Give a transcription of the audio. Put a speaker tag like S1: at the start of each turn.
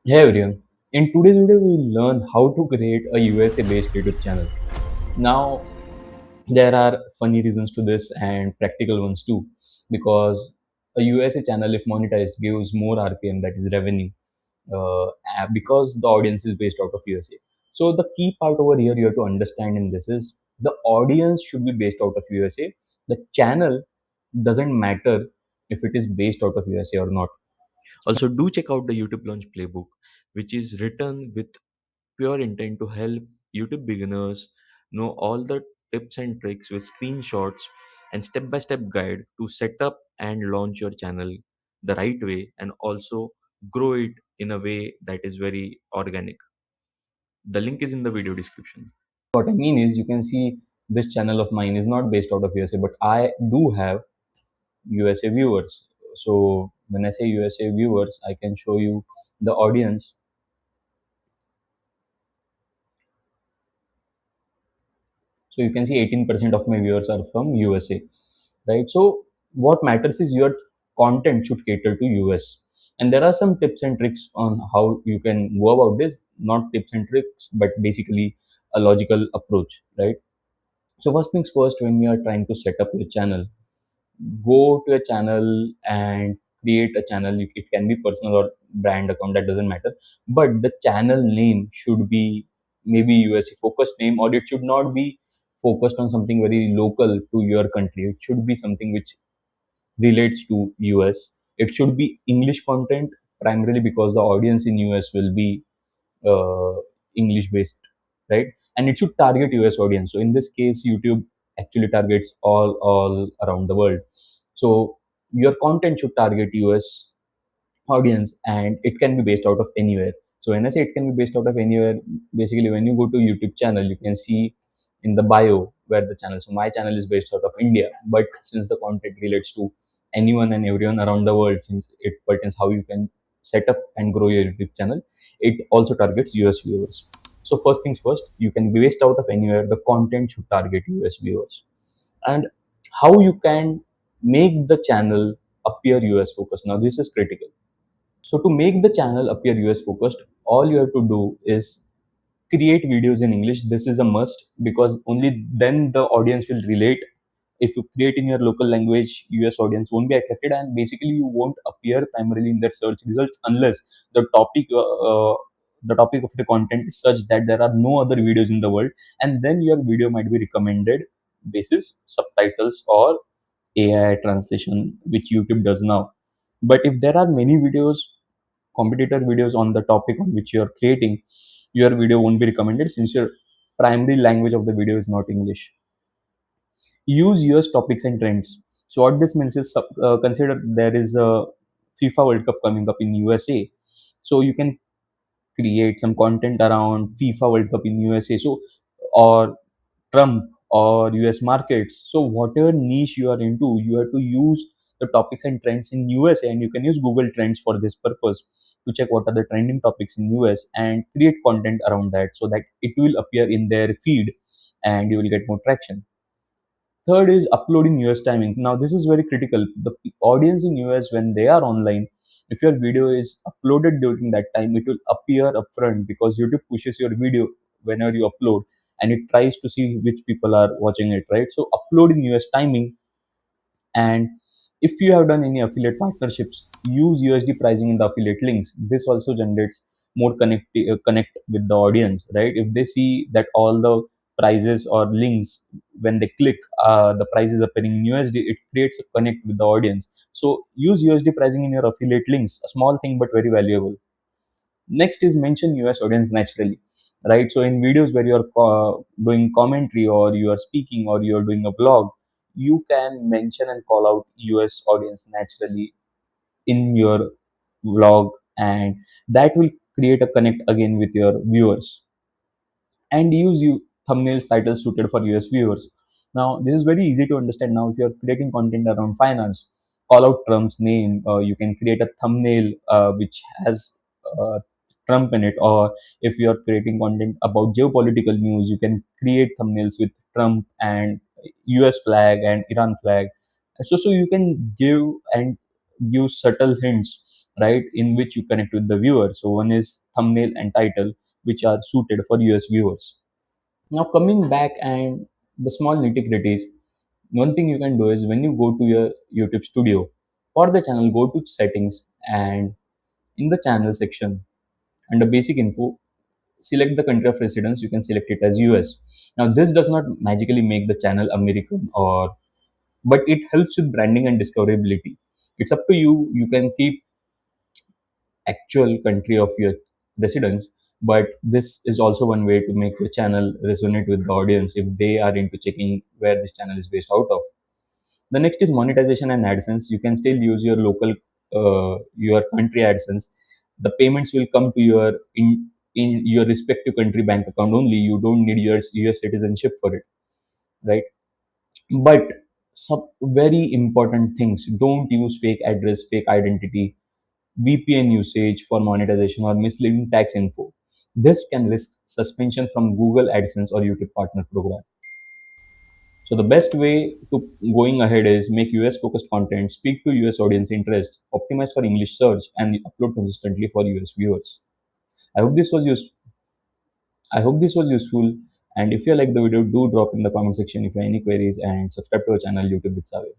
S1: Hey everyone, in today's video we will learn how to create a USA based YouTube channel. Now there are funny reasons to this and practical ones too, because a USA channel if monetized gives more RPM, that is revenue, because the audience is based out of USA. So the key part over here you have to understand in this is the audience should be based out of USA. The channel doesn't matter if it is based out of USA or not. Also, do check out the YouTube Launch Playbook, which is written with pure intent to help YouTube beginners know all the tips and tricks with screenshots and step by step guide to set up and launch your channel the right way and also grow it in a way that is very organic. The link is in the video description. What I mean is, you can see this channel of mine is not based out of USA, but I do have USA viewers. So when I say USA viewers, I can show you the audience. So you can see 18% of my viewers are from USA, right? So what matters is your content should cater to US. And there are some tips and tricks on how you can go about this, not tips and tricks, but basically a logical approach, right? So first things first, when you are trying to set up your channel, go to a channel and create a channel. It can be personal or brand account, that doesn't matter, but the channel name should be maybe USA focused name, or it should not be focused on something very local to your country. It should be something which relates to US. It should be English content, primarily because the audience in US will be uh, English based, right? And it should target US audience. So in this case, YouTube actually targets all around the world. So your content should target US audience, and it can be based out of anywhere. So when I say it can be based out of anywhere, basically when you go to YouTube channel, you can see in the bio where the channel. So my channel is based out of India, but since the content relates to anyone and everyone around the world, since it pertains how you can set up and grow your YouTube channel, it also targets US viewers. So first things first, you can be based out of anywhere. The content should target US viewers. And how you can make the channel appear US focused. Now this is critical. So to make the channel appear US focused, all you have to do is create videos in English. This is a must because only then the audience will relate. If you create in your local language, US audience won't be attracted, and basically you won't appear primarily in their search results unless the topic the topic of the content is such that there are no other videos in the world, and then your video might be recommended basis subtitles or AI translation, which YouTube does now. But if there are many videos, competitor videos on the topic on which you are creating, your video won't be recommended since your primary language of the video is not English. Use US topics and trends. So what this means is, consider there is a FIFA World Cup coming up in USA. So you can create some content around FIFA World Cup in USA. So or Trump or US markets. So whatever niche you are into, you have to use the topics and trends in USA, and you can use Google Trends for this purpose to check what are the trending topics in US and create content around that so that it will appear in their feed and you will get more traction. Third is uploading US timings. Now this is very critical. The audience in US, when they are online, if your video is uploaded during that time, it will appear upfront because YouTube pushes your video whenever you upload, and it tries to see which people are watching it, right? So uploading US timing. And if you have done any affiliate partnerships, use USD pricing in the affiliate links. This also generates more connect with the audience, right? If they see that all the prices or links, when they click, the price is appearing in USD, it creates a connect with the audience. So use USD pricing in your affiliate links. A small thing but very valuable. Next is mention US audience naturally, right? So in videos where you're doing commentary or you are speaking or you're doing a vlog, you can mention and call out US audience naturally in your vlog, and that will create a connect again with your viewers. And use you thumbnails titles suited for US viewers. Now this is very easy to understand. Now if you're creating content around finance, call out Trump's name. You can create a thumbnail which has uh, Trump in it, or if you're creating content about geopolitical news, you can create thumbnails with Trump and US flag and Iran flag. So you can give subtle hints right, in which you connect with the viewer. So one is thumbnail and title, which are suited for US viewers. Now coming back and the small nitty gritties, one thing you can do is when you go to your YouTube studio for the channel, go to settings and in the channel section under basic info, select the country of residence. You can select it as US. Now this does not magically make the channel American, or but it helps with branding and discoverability. It's up to you. You can keep actual country of your residence, but this is also one way to make your channel resonate with the audience if they are into checking where this channel is based out of. The next is monetization and AdSense. You can still use your local, your country AdSense. The payments will come to your in your respective country bank account only. You don't need your US citizenship for it, right? But some very important things: don't use fake address, fake identity, VPN usage for monetization, or misleading tax info. This can risk suspension from Google AdSense or YouTube partner program. So the best way to going ahead is make US focused content, speak to US audience interests, optimize for English search, and upload consistently for US viewers. I hope this was use I hope this was useful. And if you like the video, do drop in the comment section if you have any queries, and subscribe to our channel YouTube with Saave.